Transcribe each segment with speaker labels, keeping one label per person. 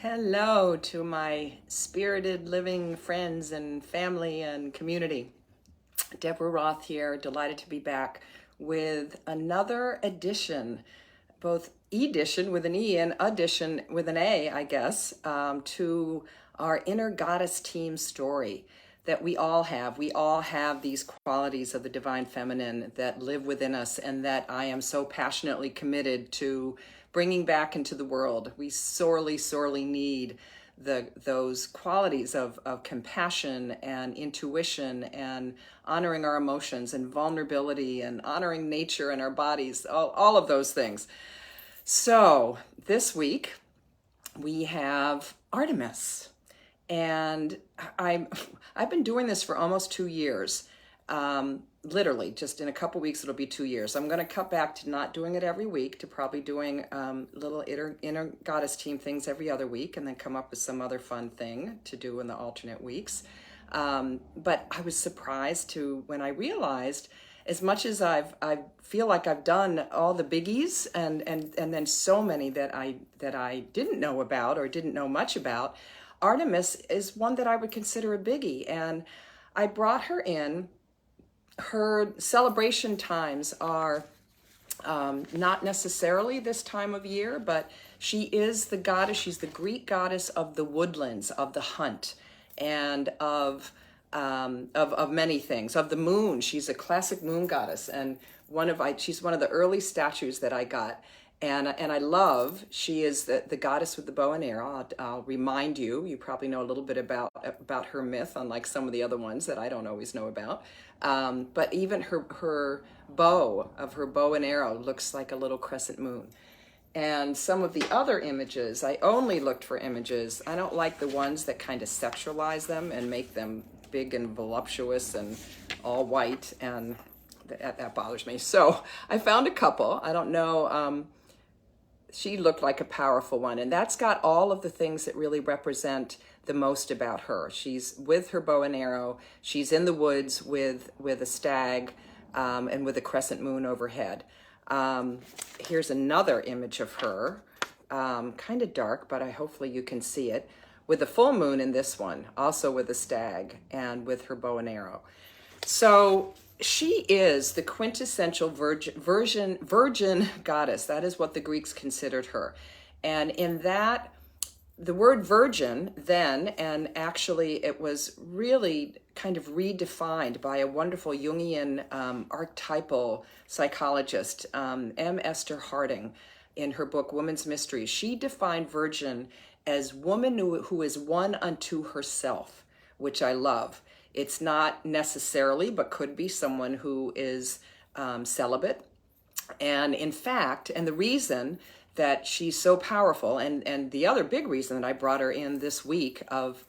Speaker 1: Hello to my spirited living friends and family and community. Deborah Roth here, delighted to be back with another edition, both edition with an E and addition with an A, I guess, to our inner goddess team story that we all have. We all have these qualities of the divine feminine that live within us and that I am so passionately committed to bringing back into the world. We sorely, sorely need those qualities of compassion and intuition and honoring our emotions and vulnerability and honoring nature and our bodies, all of those things. So this week we have Artemis, and I've been doing this for almost 2 years. Literally, just in a couple weeks, it'll be 2 years. I'm going to cut back to not doing it every week to probably doing little inner goddess team things every other week, and then come up with some other fun thing to do in the alternate weeks. But I was surprised when I realized, as much as I feel like I've done all the biggies and then so many that I didn't know about or didn't know much about, Artemis is one that I would consider a biggie. And I brought her in. Her celebration times are not necessarily this time of year, but she is the goddess. She's the Greek goddess of the woodlands, of the hunt, and of many things. Of the moon, she's a classic moon goddess, and she's one of the early statues that I got. And I love, she is the goddess with the bow and arrow. I'll remind you, you probably know a little bit about her myth, unlike some of the other ones that I don't always know about. But even her bow and arrow looks like a little crescent moon. And some of the other images, I only looked for images. I don't like the ones that kind of sexualize them and make them big and voluptuous and all white, and that bothers me. So I found a couple. I don't know. She looked like a powerful one, and that's got all of the things that really represent the most about her. She's with her bow and arrow. She's in the woods with a stag and with a crescent moon overhead. Here's another image of her, kind of dark, but hopefully you can see it, with a full moon in this one, also with a stag and with her bow and arrow. So she is the quintessential virgin goddess. That is what the Greeks considered her. And in that, the word virgin then, and actually it was really kind of redefined by a wonderful Jungian archetypal psychologist, M. Esther Harding, in her book, Woman's Mysteries. She defined virgin as woman who is one unto herself, which I love. It's not necessarily, but could be someone who is celibate. And in fact, and the reason that she's so powerful, and the other big reason that I brought her in this week of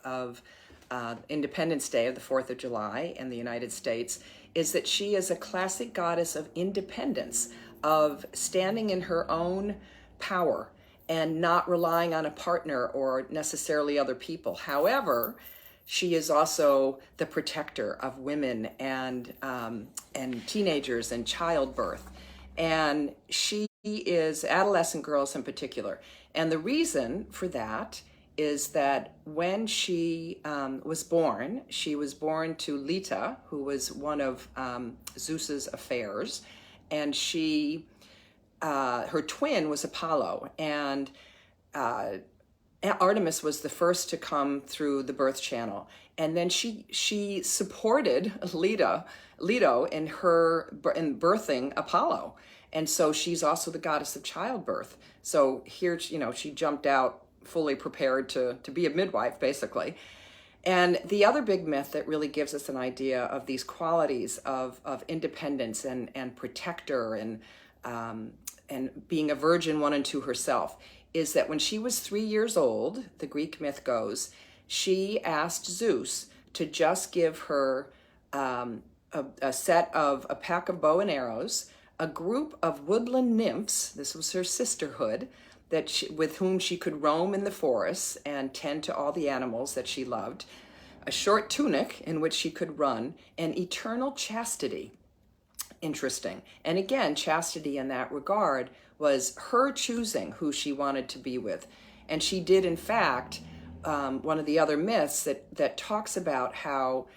Speaker 1: Independence Day, of the 4th of July in the United States, is that she is a classic goddess of independence, of standing in her own power and not relying on a partner or necessarily other people. However, she is also the protector of women and teenagers and childbirth. And she is adolescent girls in particular. And the reason for that is that when she was born to Leto, who was one of Zeus's affairs, and her twin was Apollo, and Artemis was the first to come through the birth channel. And then she supported Leto in birthing Apollo. And so she's also the goddess of childbirth. So here, she jumped out fully prepared to be a midwife, basically. And the other big myth that really gives us an idea of these qualities of independence and protector and being a virgin one unto herself is that when she was 3 years old, the Greek myth goes, she asked Zeus to just give her a pack of bow and arrows, a group of woodland nymphs, this was her sisterhood, with whom she could roam in the forests and tend to all the animals that she loved, a short tunic in which she could run, and eternal chastity. Interesting. And again, chastity in that regard was her choosing who she wanted to be with. And she did, in fact, one of the other myths that talks about how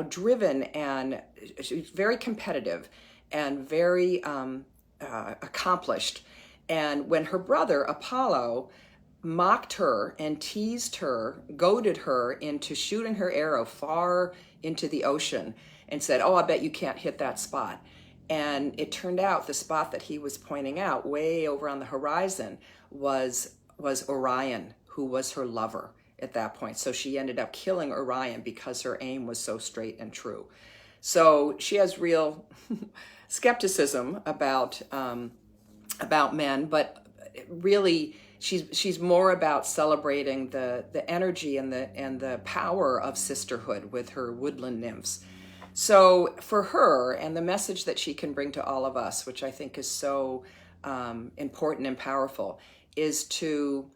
Speaker 1: driven, and she's very competitive and very accomplished. And when her brother Apollo mocked her and teased her, goaded her into shooting her arrow far into the ocean and said, "Oh, I bet you can't hit that spot." And it turned out the spot that he was pointing out way over on the horizon was Orion, who was her lover at that point. So she ended up killing Orion because her aim was so straight and true. So she has real skepticism about men, but really she's more about celebrating the energy and the power of sisterhood with her woodland nymphs. So for her, and the message that she can bring to all of us, which I think is so important and powerful, is to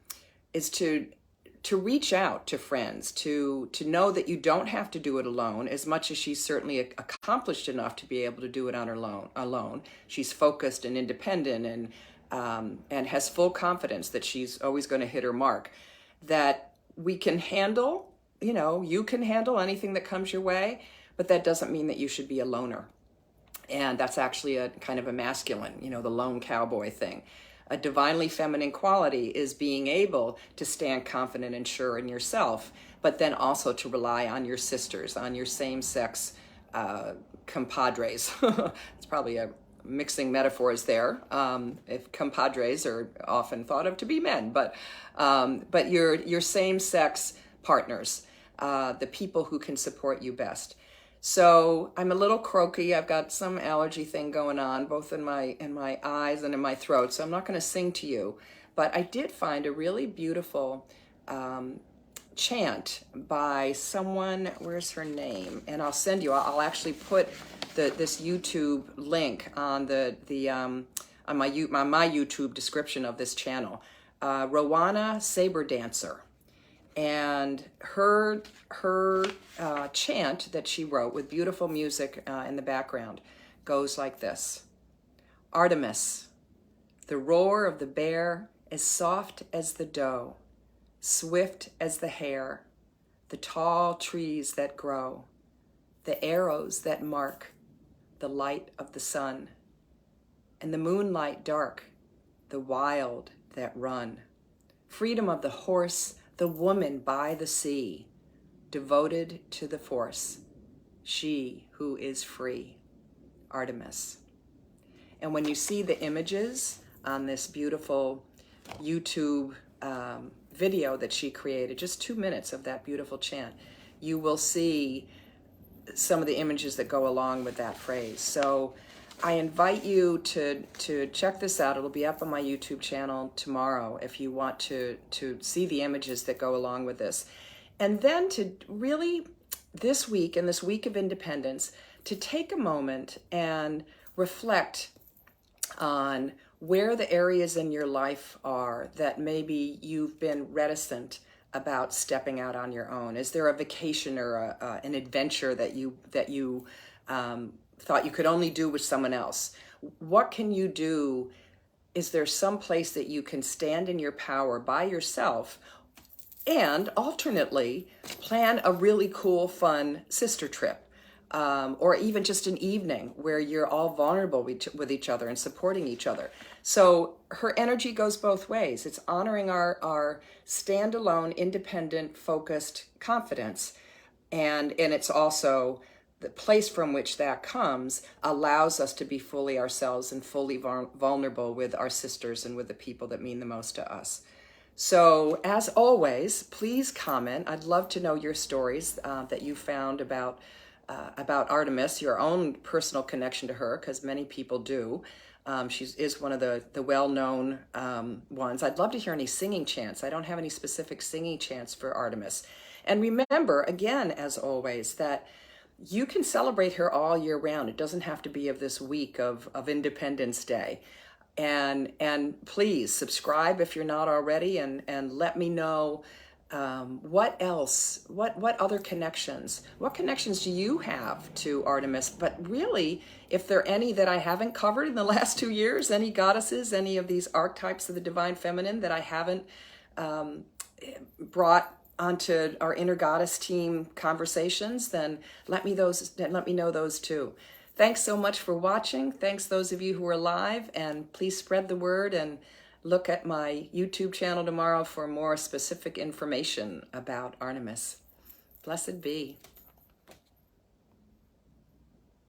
Speaker 1: reach out to friends, to know that you don't have to do it alone, as much as she's certainly accomplished enough to be able to do it on her alone. She's focused and independent, and has full confidence that she's always going to hit her mark, that we can handle, you can handle anything that comes your way, but that doesn't mean that you should be a loner. And that's actually a kind of a masculine, the lone cowboy thing. A divinely feminine quality is being able to stand confident and sure in yourself, but then also to rely on your sisters, on your same-sex compadres. It's probably a mixing metaphors there. If compadres are often thought of to be men, but your same-sex partners, the people who can support you best. So I'm a little croaky. I've got some allergy thing going on, both in my eyes and in my throat. So I'm not going to sing to you, but I did find a really beautiful chant by someone. Where's her name? And I'll send you. I'll actually put this YouTube link on on my YouTube description of this channel. Rowana Saber Dancer. And her chant that she wrote with beautiful music in the background goes like this. Artemis, the roar of the bear is soft as the doe, swift as the hare, the tall trees that grow, the arrows that mark the light of the sun, and the moonlight dark, the wild that run. Freedom of the horse, the woman by the sea, devoted to the force, she who is free, Artemis. And when you see the images on this beautiful YouTube video that she created, just 2 minutes of that beautiful chant, you will see some of the images that go along with that phrase. So I invite you to check this out. It'll be up on my YouTube channel tomorrow if you want to see the images that go along with this. And then to really, this week, in this week of independence, to take a moment and reflect on where the areas in your life are that maybe you've been reticent about stepping out on your own. Is there a vacation or an adventure that you thought you could only do with someone else? What can you do? Is there some place that you can stand in your power by yourself, and alternately plan a really cool, fun sister trip, or even just an evening where you're all vulnerable with each other and supporting each other? So her energy goes both ways. It's honoring our standalone, independent, focused confidence, and it's also the place from which that comes allows us to be fully ourselves and fully vulnerable with our sisters and with the people that mean the most to us. So as always, please comment. I'd love to know your stories that you found about Artemis, your own personal connection to her, because many people do. She is one of the well-known ones. I'd love to hear any singing chants. I don't have any specific singing chants for Artemis. And remember, again, as always, that you can celebrate her all year round. It doesn't have to be of this week of Independence Day. And please subscribe if you're not already, and let me know What else? What other connections? What connections do you have to Artemis? But really, if there are any that I haven't covered in the last 2 years, any goddesses, any of these archetypes of the divine feminine that I haven't brought onto our inner goddess team conversations, then let me know those too. Thanks so much for watching. Thanks those of you who are live, and please spread the word and look at my YouTube channel tomorrow for more specific information about Artemis. Blessed be.